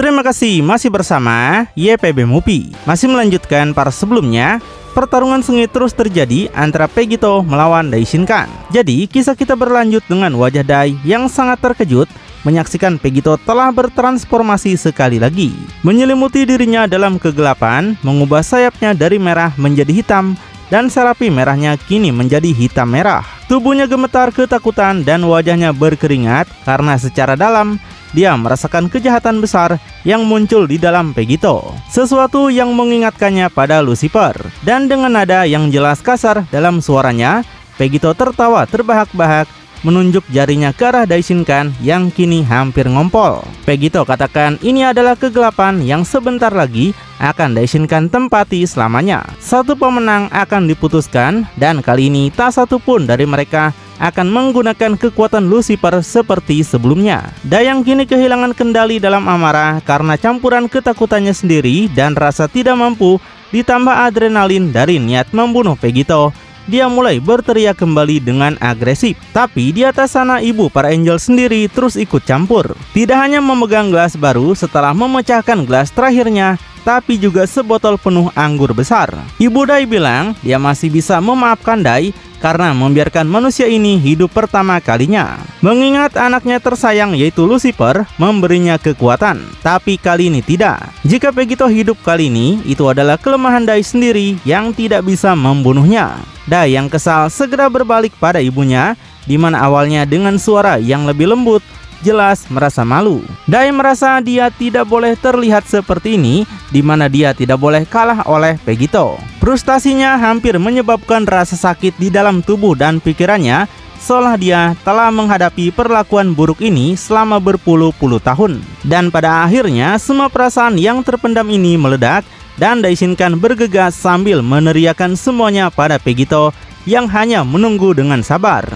Terima kasih masih bersama YPB Movie. Masih melanjutkan para sebelumnya, pertarungan sengit terus terjadi antara Pegito melawan Dai Shinkan. Jadi kisah kita berlanjut dengan wajah Dai yang sangat terkejut menyaksikan Pegito telah bertransformasi sekali lagi, menyelimuti dirinya dalam kegelapan, mengubah sayapnya dari merah menjadi hitam, dan serapi merahnya kini menjadi hitam merah. Tubuhnya gemetar ketakutan dan wajahnya berkeringat karena secara dalam dia merasakan kejahatan besar yang muncul di dalam Pegito. Sesuatu yang mengingatkannya pada Lucifer. Dan dengan nada yang jelas kasar dalam suaranya, Pegito tertawa terbahak-bahak menunjuk jarinya ke arah Dai Shinkan yang kini hampir ngompol. Pegito katakan ini adalah kegelapan yang sebentar lagi akan Dai Shinkan tempati selamanya. Satu pemenang akan diputuskan dan kali ini tak satu pun dari mereka akan menggunakan kekuatan Lucifer seperti sebelumnya. Dai yang kini kehilangan kendali dalam amarah karena campuran ketakutannya sendiri dan rasa tidak mampu ditambah adrenalin dari niat membunuh Pegito. Dia mulai berteriak kembali dengan agresif. Tapi di atas sana ibu para angel sendiri terus ikut campur. Tidak hanya memegang gelas baru setelah memecahkan gelas terakhirnya, tapi juga sebotol penuh anggur besar. Ibu Dai bilang dia masih bisa memaafkan Dai karena membiarkan manusia ini hidup pertama kalinya. Mengingat anaknya tersayang yaitu Lucifer memberinya kekuatan, tapi kali ini tidak. Jika Pegito hidup kali ini, itu adalah kelemahan Dai sendiri yang tidak bisa membunuhnya. Dai yang kesal segera berbalik pada ibunya, di mana awalnya dengan suara yang lebih lembut, jelas merasa malu. Dai merasa dia tidak boleh terlihat seperti ini, di mana dia tidak boleh kalah oleh Pegito. Frustasinya hampir menyebabkan rasa sakit di dalam tubuh dan pikirannya, seolah dia telah menghadapi perlakuan buruk ini selama berpuluh-puluh tahun. Dan pada akhirnya semua perasaan yang terpendam ini meledak, dan Dai Shinkan bergegas sambil meneriakkan semuanya pada Pegito yang hanya menunggu dengan sabar.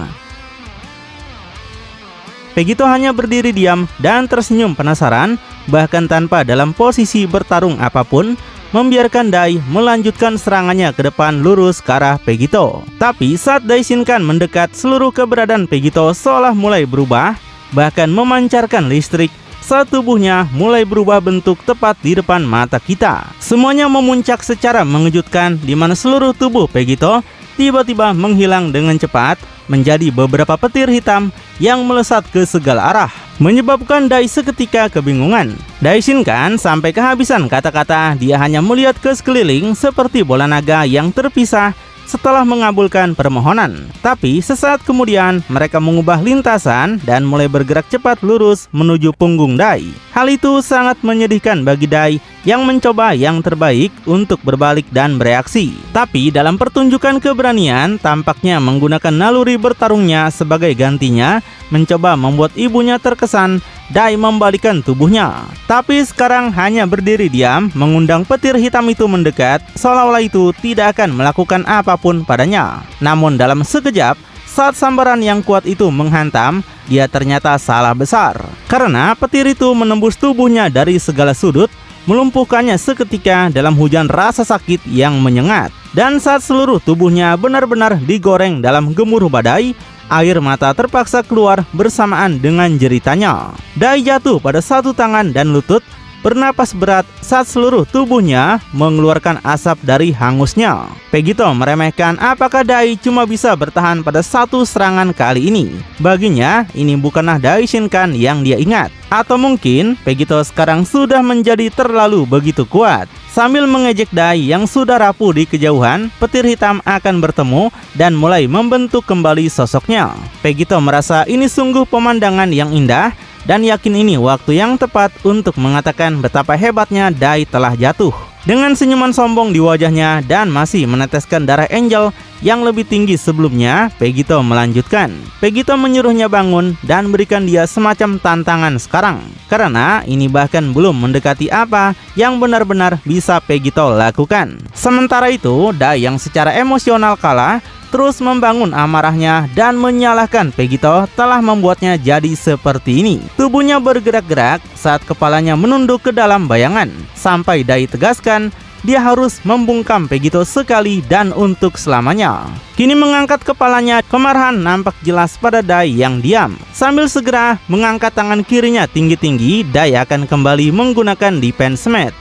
Pegito hanya berdiri diam dan tersenyum penasaran, bahkan tanpa dalam posisi bertarung apapun, membiarkan Dai melanjutkan serangannya ke depan lurus ke arah Pegito. Tapi saat Dai Shinkan mendekat, seluruh keberadaan Pegito seolah mulai berubah, bahkan memancarkan listrik saat tubuhnya mulai berubah bentuk tepat di depan mata kita. Semuanya memuncak secara mengejutkan, di mana seluruh tubuh Pegito tiba-tiba menghilang dengan cepat menjadi beberapa petir hitam yang melesat ke segala arah, menyebabkan Dai seketika kebingungan. Dai Shinkan sampai kehabisan kata-kata, dia hanya melihat ke sekeliling seperti bola naga yang terpisah setelah mengabulkan permohonan. Tapi sesaat kemudian mereka mengubah lintasan dan mulai bergerak cepat lurus menuju punggung Dai. Hal itu sangat menyedihkan bagi Dai yang mencoba yang terbaik untuk berbalik dan bereaksi. Tapi dalam pertunjukan keberanian, tampaknya menggunakan naluri bertarungnya sebagai gantinya, mencoba membuat ibunya terkesan. Dai membalikkan tubuhnya, tapi sekarang hanya berdiri diam, mengundang petir hitam itu mendekat, seolah-olah itu tidak akan melakukan apapun padanya. Namun dalam sekejap, saat sambaran yang kuat itu menghantam, dia ternyata salah besar. Karena petir itu menembus tubuhnya dari segala sudut, melumpuhkannya seketika dalam hujan rasa sakit yang menyengat. Dan saat seluruh tubuhnya benar-benar digoreng dalam gemuruh badai, air mata terpaksa keluar bersamaan dengan jeritanya. Dai jatuh pada satu tangan dan lutut, bernapas berat saat seluruh tubuhnya mengeluarkan asap dari hangusnya. Pegito meremehkan apakah Dai cuma bisa bertahan pada satu serangan kali ini. Baginya, ini bukanlah Dai Shinkan yang dia ingat. Atau mungkin Pegito sekarang sudah menjadi terlalu begitu kuat. Sambil mengejek Dai yang sudah rapuh di kejauhan, petir hitam akan bertemu dan mulai membentuk kembali sosoknya. Pegito merasa ini sungguh pemandangan yang indah dan yakin ini waktu yang tepat untuk mengatakan betapa hebatnya Dai telah jatuh. Dengan senyuman sombong di wajahnya dan masih meneteskan darah angel yang lebih tinggi sebelumnya, Pegito melanjutkan. Pegito menyuruhnya bangun dan berikan dia semacam tantangan sekarang, karena ini bahkan belum mendekati apa yang benar-benar bisa Pegito lakukan. Sementara itu, Dai yang secara emosional kalah terus membangun amarahnya dan menyalahkan Pegito telah membuatnya jadi seperti ini. Tubuhnya bergerak-gerak saat kepalanya menunduk ke dalam bayangan, sampai Dai tegaskan dia harus membungkam Pegito sekali dan untuk selamanya. Kini mengangkat kepalanya, kemarahan nampak jelas pada Dai yang diam. Sambil segera mengangkat tangan kirinya tinggi-tinggi, Dai akan kembali menggunakan defense mat.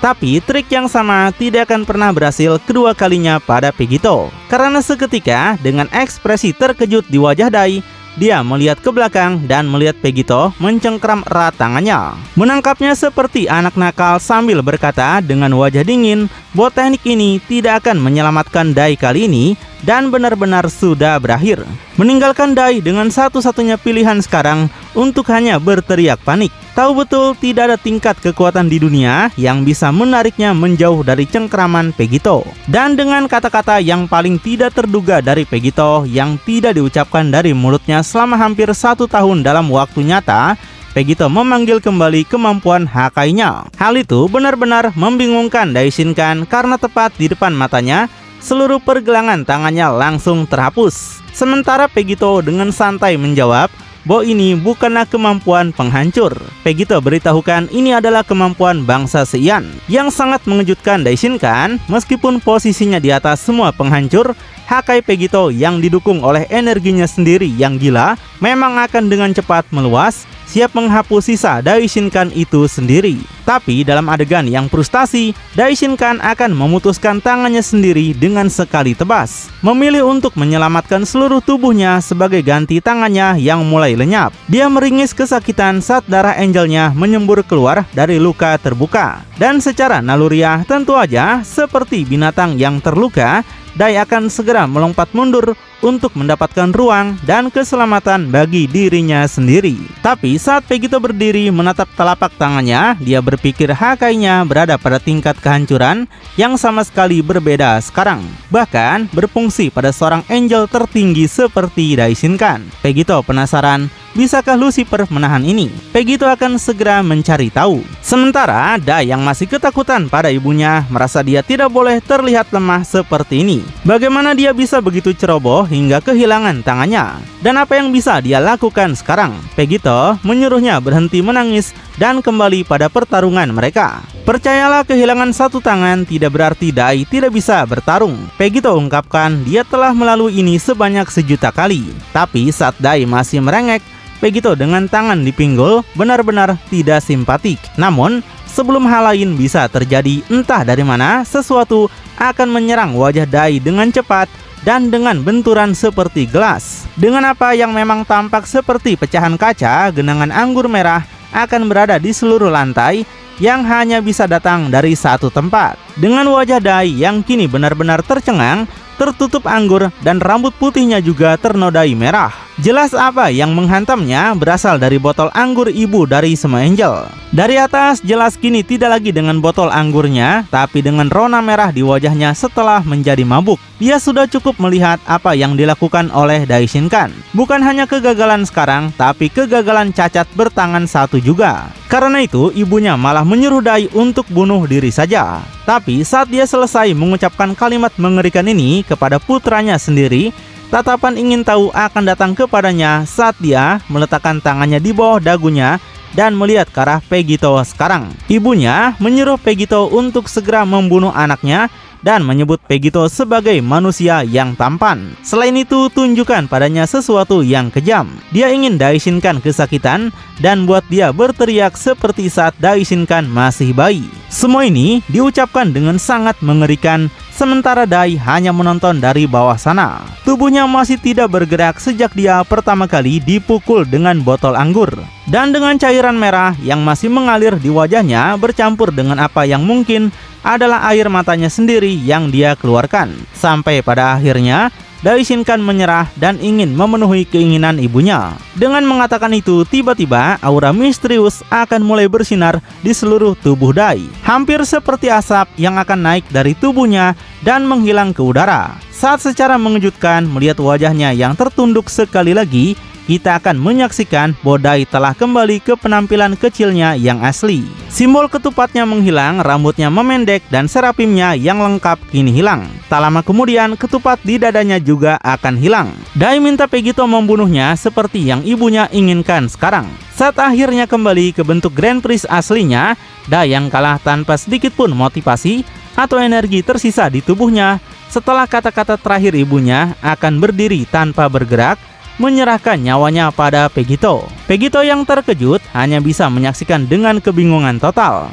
Tapi trik yang sama tidak akan pernah berhasil kedua kalinya pada Pegito. Karena seketika dengan ekspresi terkejut di wajah Dai, dia melihat ke belakang dan melihat Pegito mencengkram erat tangannya. Menangkapnya seperti anak nakal sambil berkata dengan wajah dingin bahwa teknik ini tidak akan menyelamatkan Dai kali ini dan benar-benar sudah berakhir. Meninggalkan Dai dengan satu-satunya pilihan sekarang untuk hanya berteriak panik. Tahu betul tidak ada tingkat kekuatan di dunia yang bisa menariknya menjauh dari cengkraman Pegito. Dan dengan kata-kata yang paling tidak terduga dari Pegito yang tidak diucapkan dari mulutnya selama hampir 1 tahun dalam waktu nyata, Pegito memanggil kembali kemampuan Hakai-nya. Hal itu benar-benar membingungkan Daishinkan karena tepat di depan matanya, seluruh pergelangan tangannya langsung terhapus. Sementara Pegito dengan santai menjawab bahwa ini bukanlah kemampuan penghancur. Pegito beritahukan ini adalah kemampuan bangsa Seiyan. Yang sangat mengejutkan Daishinkan, meskipun posisinya di atas semua penghancur, Hakai Pegito yang didukung oleh energinya sendiri yang gila memang akan dengan cepat meluas, siap menghapus sisa Daishinkan itu sendiri. Tapi dalam adegan yang frustasi, Daishinkan akan memutuskan tangannya sendiri dengan sekali tebas, memilih untuk menyelamatkan seluruh tubuhnya sebagai ganti tangannya yang mulai lenyap. Dia meringis kesakitan saat darah angelnya menyembur keluar dari luka terbuka. Dan secara naluriah tentu aja seperti binatang yang terluka, Dai akan segera melompat mundur untuk mendapatkan ruang dan keselamatan bagi dirinya sendiri. Tapi saat Pegito berdiri menatap telapak tangannya, dia berpikir Hakai-nya berada pada tingkat kehancuran yang sama sekali berbeda sekarang. Bahkan berfungsi pada seorang angel tertinggi seperti Daishinkan. Pegito penasaran, bisakah Lucifer menahan ini? Pegito akan segera mencari tahu. Sementara Dai yang masih ketakutan pada ibunya merasa dia tidak boleh terlihat lemah seperti ini. Bagaimana dia bisa begitu ceroboh hingga kehilangan tangannya? Dan apa yang bisa dia lakukan sekarang? Pegito menyuruhnya berhenti menangis dan kembali pada pertarungan mereka. Percayalah, kehilangan satu tangan tidak berarti Dai tidak bisa bertarung. Pegito ungkapkan dia telah melalui ini sebanyak 1.000.000 kali. Tapi saat Dai masih merengek, Pegito dengan tangan di pinggul benar-benar tidak simpatik. Namun, sebelum hal lain bisa terjadi, entah dari mana sesuatu akan menyerang wajah Dai dengan cepat dan dengan benturan seperti gelas. Dengan apa yang memang tampak seperti pecahan kaca, genangan anggur merah akan berada di seluruh lantai yang hanya bisa datang dari satu tempat. Dengan wajah Dai yang kini benar-benar tercengang, tertutup anggur dan rambut putihnya juga ternodai merah. Jelas apa yang menghantamnya berasal dari botol anggur ibu dari semua angel. Dari atas jelas kini tidak lagi dengan botol anggurnya, tapi dengan rona merah di wajahnya setelah menjadi mabuk. Dia sudah cukup melihat apa yang dilakukan oleh Daishinkan. Bukan hanya kegagalan sekarang, tapi kegagalan cacat bertangan satu juga. Karena itu ibunya malah menyuruh Dai untuk bunuh diri saja. Tapi saat dia selesai mengucapkan kalimat mengerikan ini kepada putranya sendiri, tatapan ingin tahu akan datang kepadanya saat dia meletakkan tangannya di bawah dagunya dan melihat ke arah Pegito sekarang. Ibunya menyuruh Pegito untuk segera membunuh anaknya dan menyebut Pegito sebagai manusia yang tampan. Selain itu, tunjukkan padanya sesuatu yang kejam. Dia ingin Daishinkan kesakitan dan buat dia berteriak seperti saat Daishinkan masih bayi. Semua ini diucapkan dengan sangat mengerikan, sementara Dai hanya menonton dari bawah sana. Tubuhnya masih tidak bergerak sejak dia pertama kali dipukul dengan botol anggur. Dan dengan cairan merah yang masih mengalir di wajahnya bercampur dengan apa yang mungkin adalah air matanya sendiri yang dia keluarkan. Sampai pada akhirnya Daishinkan menyerah dan ingin memenuhi keinginan ibunya. Dengan mengatakan itu, tiba-tiba aura misterius akan mulai bersinar di seluruh tubuh Dai, hampir seperti asap yang akan naik dari tubuhnya dan menghilang ke udara. Saat secara mengejutkan melihat wajahnya yang tertunduk sekali lagi, kita akan menyaksikan Dai telah kembali ke penampilan kecilnya yang asli. Simbol ketupatnya menghilang, rambutnya memendek, dan serapimnya yang lengkap kini hilang. Tak lama kemudian, ketupat di dadanya juga akan hilang. Dai minta Pegito membunuhnya seperti yang ibunya inginkan sekarang. Saat akhirnya kembali ke bentuk Grand Priest aslinya, Dai yang kalah tanpa sedikit pun motivasi atau energi tersisa di tubuhnya setelah kata-kata terakhir ibunya akan berdiri tanpa bergerak, menyerahkan nyawanya pada Pegito. Pegito yang terkejut hanya bisa menyaksikan dengan kebingungan total,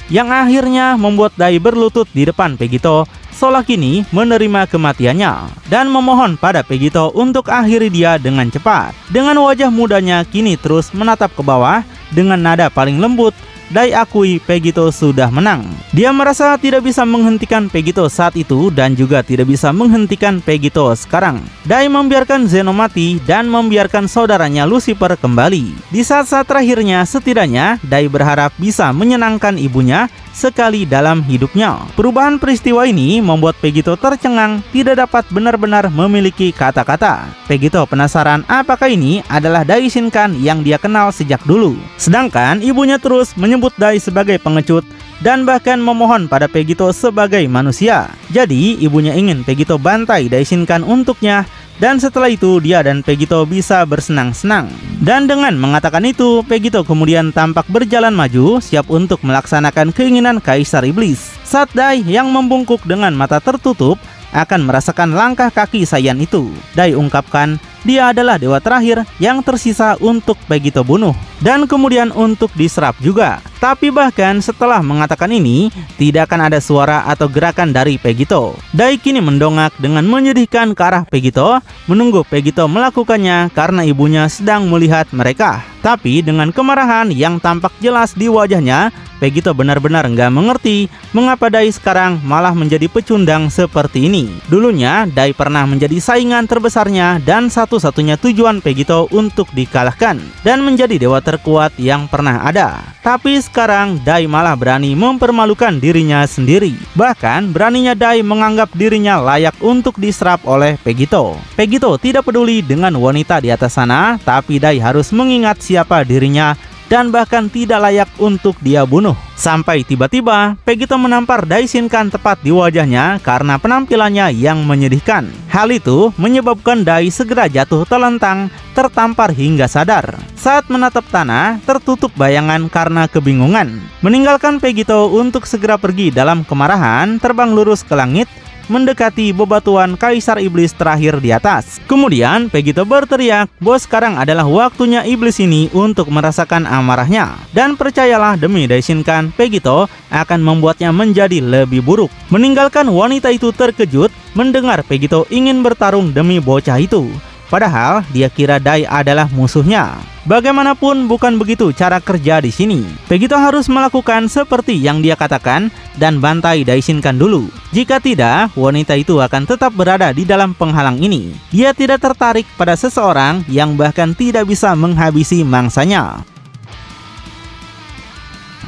yang akhirnya membuat Dai berlutut di depan Pegito, seolah kini menerima kematiannya dan memohon pada Pegito untuk akhiri dia dengan cepat. Dengan wajah mudanya kini terus menatap ke bawah dengan nada paling lembut, Dai akui Pegito sudah menang. Dia merasa tidak bisa menghentikan Pegito saat itu dan juga tidak bisa menghentikan Pegito sekarang. Dai membiarkan Zeno mati dan membiarkan saudaranya Lucifer kembali. Di saat-saat terakhirnya setidaknya Dai berharap bisa menyenangkan ibunya sekali dalam hidupnya. Perubahan peristiwa ini membuat Pegito tercengang, tidak dapat benar-benar memiliki kata-kata. Pegito penasaran apakah ini adalah Dai Shinkan yang dia kenal sejak dulu. Sedangkan ibunya terus menyebut Dai sebagai pengecut dan bahkan memohon pada Pegito sebagai manusia. Jadi ibunya ingin Pegito bantai Dai Shinkan untuknya, dan setelah itu dia dan Pegito bisa bersenang-senang. Dan dengan mengatakan itu, Pegito kemudian tampak berjalan maju siap untuk melaksanakan keinginan Kaisar Iblis. Saat Dai yang membungkuk dengan mata tertutup akan merasakan langkah kaki Saiyan itu, Dai ungkapkan dia adalah dewa terakhir yang tersisa untuk Pegito bunuh dan kemudian untuk diserap juga. Tapi bahkan setelah mengatakan ini, tidak akan ada suara atau gerakan dari Pegito. Dai kini mendongak dengan menyedihkan ke arah Pegito, menunggu Pegito melakukannya karena ibunya sedang melihat mereka. Tapi dengan kemarahan yang tampak jelas di wajahnya, Pegito benar-benar nggak mengerti mengapa Dai sekarang malah menjadi pecundang seperti ini. Dulunya Dai pernah menjadi saingan terbesarnya dan satu-satunya tujuan Pegito untuk dikalahkan dan menjadi dewa terkuat yang pernah ada. Tapi sekarang Dai malah berani mempermalukan dirinya sendiri. Bahkan beraninya Dai menganggap dirinya layak untuk diserap oleh Pegito. Pegito tidak peduli dengan wanita di atas sana, tapi Dai harus mengingat siapa dirinya dan bahkan tidak layak untuk dia bunuh. Sampai tiba-tiba Pegito menampar Dai Shinkan tepat di wajahnya karena penampilannya yang menyedihkan. Hal itu menyebabkan Dai segera jatuh telentang, tertampar hingga sadar. Saat menatap tanah, tertutup bayangan karena kebingungan. Meninggalkan Pegito untuk segera pergi dalam kemarahan, terbang lurus ke langit, mendekati bebatuan Kaisar Iblis terakhir di atas. Kemudian Pegito berteriak bahwa sekarang adalah waktunya iblis ini untuk merasakan amarahnya. Dan percayalah demi Dai Shinkan, Pegito akan membuatnya menjadi lebih buruk. Meninggalkan wanita itu terkejut mendengar Pegito ingin bertarung demi bocah itu. Padahal dia kira Dai adalah musuhnya. Bagaimanapun bukan begitu cara kerja di sini. Pegito harus melakukan seperti yang dia katakan dan bantai Dai Shinkan dulu. Jika tidak, wanita itu akan tetap berada di dalam penghalang ini. Dia tidak tertarik pada seseorang yang bahkan tidak bisa menghabisi mangsanya.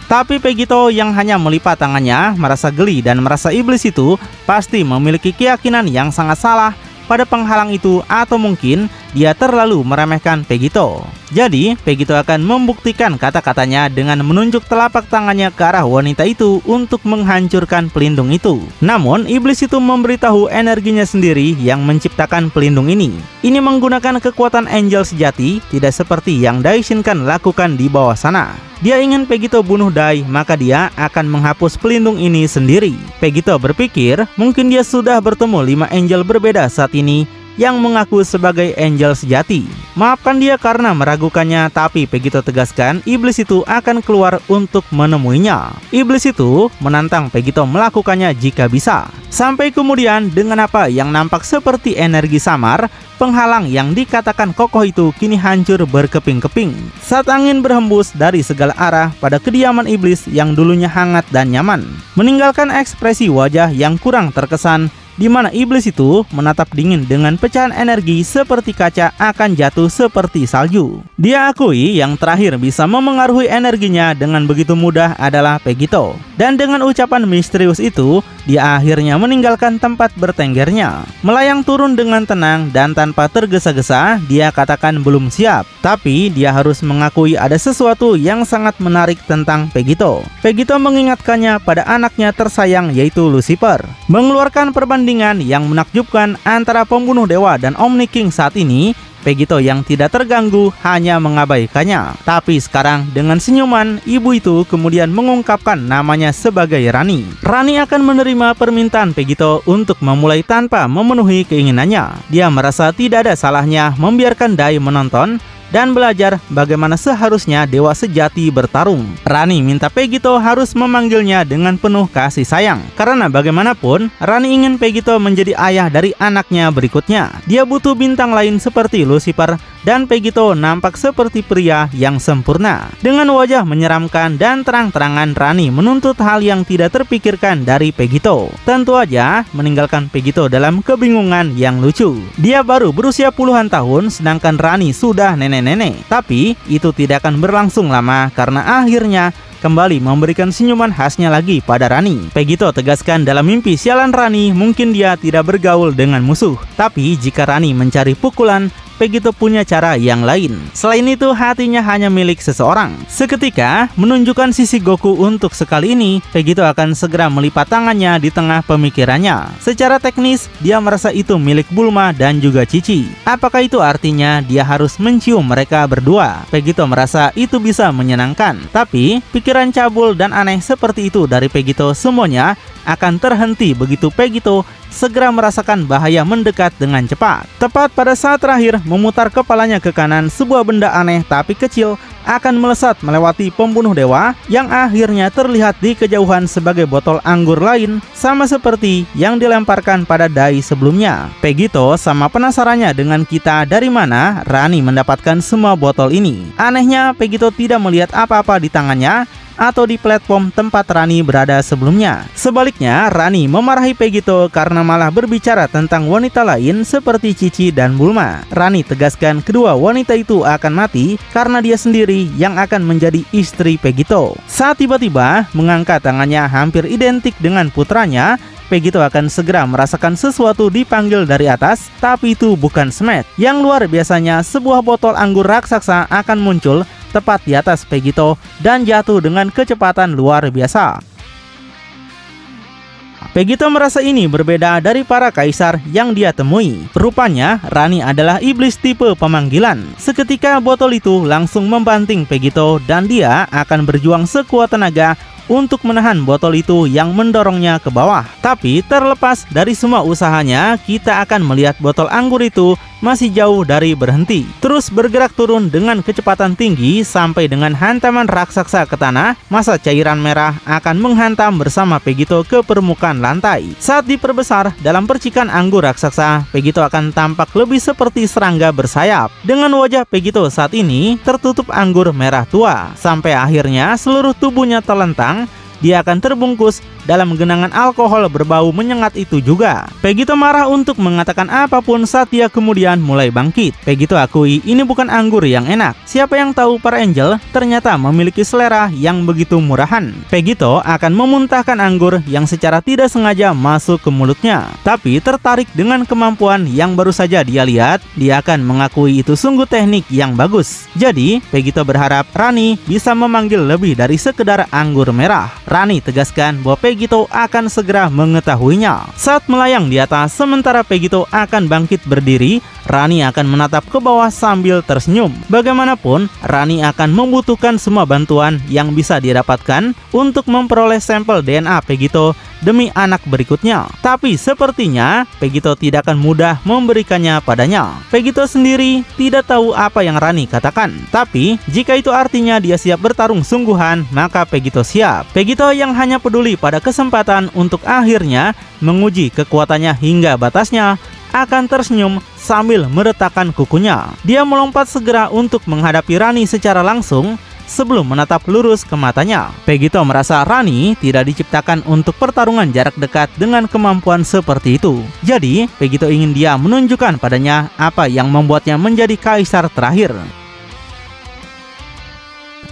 Tapi Pegito yang hanya melipat tangannya, merasa geli dan merasa iblis itu pasti memiliki keyakinan yang sangat salah pada penghalang itu, atau mungkin dia terlalu meremehkan Pegito. Jadi Pegito akan membuktikan kata-katanya dengan menunjuk telapak tangannya ke arah wanita itu untuk menghancurkan pelindung itu. Namun iblis itu memberitahu energinya sendiri yang menciptakan pelindung ini. Ini menggunakan kekuatan angel sejati, tidak seperti yang Dai Shinkan lakukan di bawah sana. Dia ingin Pegito bunuh Dai, maka dia akan menghapus pelindung ini sendiri. Pegito berpikir mungkin dia sudah bertemu 5 angel berbeda saat ini yang mengaku sebagai angel sejati. Maafkan dia karena meragukannya, tapi Pegito tegaskan iblis itu akan keluar untuk menemuinya. Iblis itu menantang Pegito melakukannya jika bisa. Sampai kemudian dengan apa yang nampak seperti energi samar, penghalang yang dikatakan kokoh itu kini hancur berkeping-keping saat angin berhembus dari segala arah pada kediaman iblis yang dulunya hangat dan nyaman. Meninggalkan ekspresi wajah yang kurang terkesan, di mana iblis itu menatap dingin dengan pecahan energi seperti kaca akan jatuh seperti salju. Dia akui yang terakhir bisa memengaruhi energinya dengan begitu mudah adalah Pegito. Dan dengan ucapan misterius itu, dia akhirnya meninggalkan tempat bertenggernya. Melayang turun dengan tenang dan tanpa tergesa-gesa, dia katakan belum siap. Tapi dia harus mengakui ada sesuatu yang sangat menarik tentang Pegito. Pegito mengingatkannya pada anaknya tersayang yaitu Lucifer. Mengeluarkan perbandingan yang menakjubkan antara pembunuh dewa dan Omni King saat ini, Pegito yang tidak terganggu hanya mengabaikannya. Tapi sekarang dengan senyuman, ibu itu kemudian mengungkapkan namanya sebagai Rani. Rani akan menerima permintaan Pegito untuk memulai tanpa memenuhi keinginannya. Dia merasa tidak ada salahnya membiarkan Dai menonton dan belajar bagaimana seharusnya dewa sejati bertarung. Rani minta Pegito harus memanggilnya dengan penuh kasih sayang. Karena bagaimanapun, Rani ingin Pegito menjadi ayah dari anaknya berikutnya. Dia butuh bintang lain seperti Lucifer, dan Pegito nampak seperti pria yang sempurna. Dengan wajah menyeramkan dan terang-terangan, Rani menuntut hal yang tidak terpikirkan dari Pegito. Tentu aja meninggalkan Pegito dalam kebingungan yang lucu. Dia baru berusia puluhan tahun, sedangkan Rani sudah nenek-nenek. Tapi itu tidak akan berlangsung lama karena akhirnya kembali memberikan senyuman khasnya lagi pada Rani. Pegito tegaskan dalam mimpi sialan Rani mungkin dia tidak bergaul dengan musuh. Tapi jika Rani mencari pukulan, Pegito punya cara yang lain. Selain itu, hatinya hanya milik seseorang. Seketika, menunjukkan sisi Goku untuk sekali ini, Pegito akan segera melipat tangannya di tengah pemikirannya. Secara teknis, dia merasa itu milik Bulma dan juga Cici. Apakah itu artinya dia harus mencium mereka berdua? Pegito merasa itu bisa menyenangkan. Tapi, pikiran cabul dan aneh seperti itu dari Pegito semuanya akan terhenti begitu Pegito segera merasakan bahaya mendekat dengan cepat. Tepat pada saat terakhir memutar kepalanya ke kanan, sebuah benda aneh tapi kecil akan melesat melewati pembunuh dewa yang akhirnya terlihat di kejauhan sebagai botol anggur lain, sama seperti yang dilemparkan pada Dai sebelumnya. Pegito sama penasarannya dengan kita dari mana Rani mendapatkan semua botol ini. Anehnya, Pegito tidak melihat apa-apa di tangannya atau di platform tempat Rani berada sebelumnya. Sebaliknya, Rani memarahi Pegito karena malah berbicara tentang wanita lain seperti Cici dan Bulma. Rani tegaskan kedua wanita itu akan mati karena dia sendiri yang akan menjadi istri Pegito. Saat tiba-tiba mengangkat tangannya hampir identik dengan putranya, Pegito akan segera merasakan sesuatu dipanggil dari atas, tapi itu bukan Smash. Yang luar biasanya, sebuah botol anggur raksasa akan muncul tepat di atas Pegito dan jatuh dengan kecepatan luar biasa. Pegito merasa ini berbeda dari para kaisar yang dia temui. Rupanya Rani adalah iblis tipe pemanggilan. Seketika botol itu langsung membanting Pegito dan dia akan berjuang sekuat tenaga untuk menahan botol itu yang mendorongnya ke bawah. Tapi terlepas dari semua usahanya, kita akan melihat botol anggur itu masih jauh dari berhenti. Terus bergerak turun dengan kecepatan tinggi sampai dengan hantaman raksasa ke tanah. Masa cairan merah akan menghantam bersama Pegito ke permukaan lantai. Saat diperbesar dalam percikan anggur raksasa, Pegito akan tampak lebih seperti serangga bersayap. Dengan wajah Pegito saat ini tertutup anggur merah tua, sampai akhirnya seluruh tubuhnya terlentang. Dia akan terbungkus dalam genangan alkohol berbau menyengat itu juga. Pegito marah untuk mengatakan apapun saat dia kemudian mulai bangkit. Pegito akui ini bukan anggur yang enak. Siapa yang tahu para angel ternyata memiliki selera yang begitu murahan. Pegito akan memuntahkan anggur yang secara tidak sengaja masuk ke mulutnya. Tapi tertarik dengan kemampuan yang baru saja dia lihat, dia akan mengakui itu sungguh teknik yang bagus. Jadi, Pegito berharap Rani bisa memanggil lebih dari sekedar anggur merah. Rani tegaskan bahwa Pegito akan segera mengetahuinya. Saat melayang di atas, sementara Pegito akan bangkit berdiri, Rani akan menatap ke bawah sambil tersenyum. Bagaimanapun, Rani akan membutuhkan semua bantuan yang bisa didapatkan untuk memperoleh sampel DNA Pegito demi anak berikutnya. Tapi sepertinya Pegito tidak akan mudah memberikannya padanya. Pegito sendiri tidak tahu apa yang Rani katakan. Tapi jika itu artinya dia siap bertarung sungguhan, maka Pegito siap. Pegito yang hanya peduli pada kesempatan untuk akhirnya menguji kekuatannya hingga batasnya, akan tersenyum sambil meretakkan kukunya. Dia melompat segera untuk menghadapi Rani secara langsung. sebelum menatap lurus ke matanya. Pegito merasa Rani tidak diciptakan untuk pertarungan jarak dekat dengan kemampuan seperti itu. Jadi, Pegito ingin dia menunjukkan padanya apa yang membuatnya menjadi kaisar terakhir.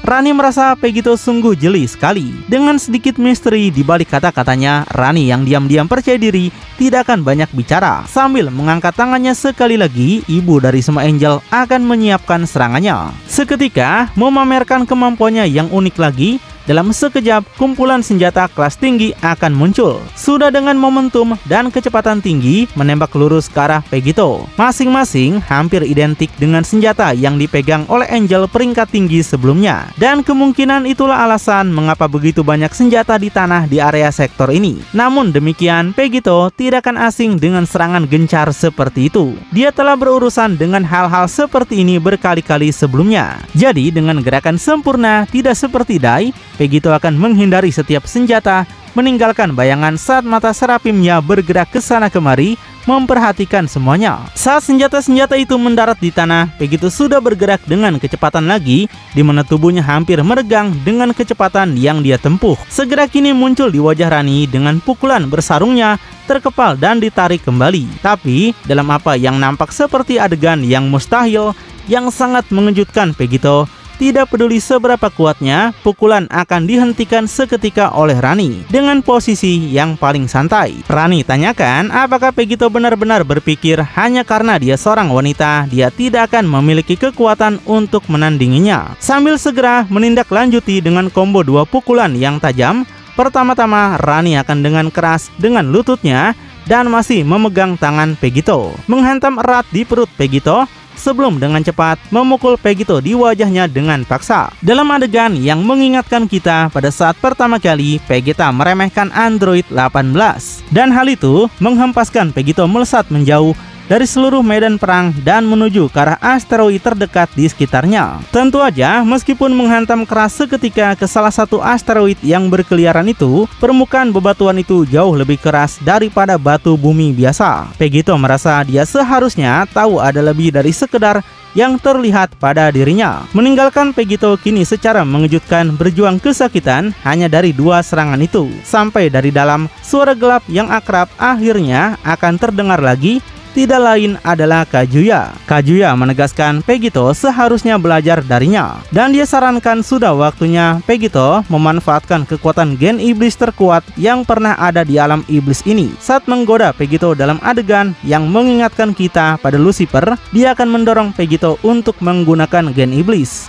Rani merasa Pegito sungguh jeli sekali. Dengan sedikit misteri di balik kata-katanya, Rani yang diam-diam percaya diri tidak akan banyak bicara. Sambil mengangkat tangannya sekali lagi, ibu dari semua angel akan menyiapkan serangannya. Seketika, memamerkan kemampuannya yang unik lagi. Dalam sekejap, kumpulan senjata kelas tinggi akan muncul. Sudah dengan momentum dan kecepatan tinggi, menembak lurus ke arah Pegito. Masing-masing hampir identik dengan senjata yang dipegang oleh Angel peringkat tinggi sebelumnya. Dan kemungkinan itulah alasan mengapa begitu banyak senjata di tanah di area sektor ini. Namun demikian, Pegito tidak akan asing dengan serangan gencar seperti itu. Dia telah berurusan dengan hal-hal seperti ini berkali-kali sebelumnya. Jadi dengan gerakan sempurna, tidak seperti Dai, Pegito akan menghindari setiap senjata, meninggalkan bayangan saat mata serapimnya bergerak ke sana kemari, memperhatikan semuanya. Saat senjata-senjata itu mendarat di tanah, Pegito sudah bergerak dengan kecepatan lagi, di mana tubuhnya hampir meregang dengan kecepatan yang dia tempuh. Segera kini muncul di wajah Rani dengan pukulan bersarungnya, terkepal dan ditarik kembali. Tapi, dalam apa yang nampak seperti adegan yang mustahil, yang sangat mengejutkan Pegito, tidak peduli seberapa kuatnya, pukulan akan dihentikan seketika oleh Rani dengan posisi yang paling santai. Rani tanyakan apakah Pegito benar-benar berpikir hanya karena dia seorang wanita, dia tidak akan memiliki kekuatan untuk menandinginya. Sambil segera menindaklanjuti dengan combo 2 pukulan yang tajam. Pertama-tama Rani akan dengan keras dengan lututnya dan masih memegang tangan Pegito, menghantam erat di perut Pegito, sebelum dengan cepat memukul Pegito di wajahnya dengan paksa. Dalam adegan yang mengingatkan kita pada saat pertama kali Vegeta meremehkan Android 18. Dan hal itu menghempaskan Pegito melesat menjauh dari seluruh medan perang dan menuju ke arah asteroid terdekat di sekitarnya. Tentu aja, meskipun menghantam keras seketika ke salah satu asteroid yang berkeliaran itu, permukaan bebatuan itu jauh lebih keras daripada batu bumi biasa. Pegito merasa dia seharusnya tahu ada lebih dari sekedar yang terlihat pada dirinya. Meninggalkan Pegito kini secara mengejutkan berjuang kesakitan hanya dari 2 serangan itu. Sampai dari dalam, suara gelap yang akrab akhirnya akan terdengar lagi. Tidak lain adalah Kazuya. Kazuya menegaskan Pegito seharusnya belajar darinya. Dan dia sarankan sudah waktunya Pegito memanfaatkan kekuatan gen iblis terkuat yang pernah ada di alam iblis ini. Saat menggoda Pegito dalam adegan yang mengingatkan kita pada Lucifer, dia akan mendorong Pegito untuk menggunakan gen iblis.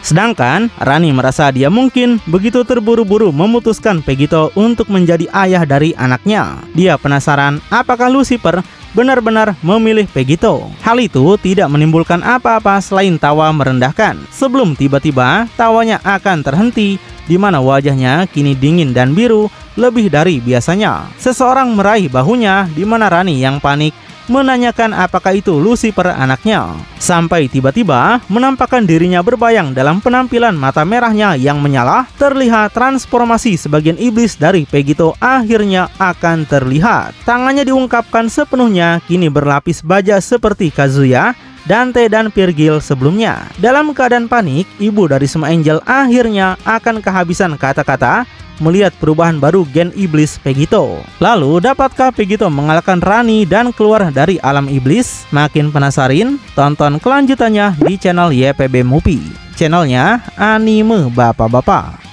Sedangkan Rani merasa dia mungkin begitu terburu-buru memutuskan Pegito untuk menjadi ayah dari anaknya. Dia penasaran apakah Lucifer benar-benar memilih Pegito. Hal itu tidak menimbulkan apa-apa selain tawa merendahkan. Sebelum tiba-tiba tawanya akan terhenti, di mana wajahnya kini dingin dan biru lebih dari biasanya. Seseorang meraih bahunya, di mana Rani yang panik menanyakan apakah itu Lucifer anaknya. Sampai tiba-tiba menampakkan dirinya berbayang dalam penampilan mata merahnya yang menyala. Terlihat transformasi sebagian iblis dari Pegito akhirnya akan terlihat. Tangannya diungkapkan sepenuhnya kini berlapis baja seperti Kazuya, Dante dan Virgil sebelumnya. Dalam keadaan panik, ibu dari semua angel akhirnya akan kehabisan kata-kata melihat perubahan baru gen iblis Pegito. Lalu, dapatkah Pegito mengalahkan Rani dan keluar dari alam iblis? Makin penasaran? Tonton kelanjutannya di channel YPB Movie, channelnya anime bapak-bapak.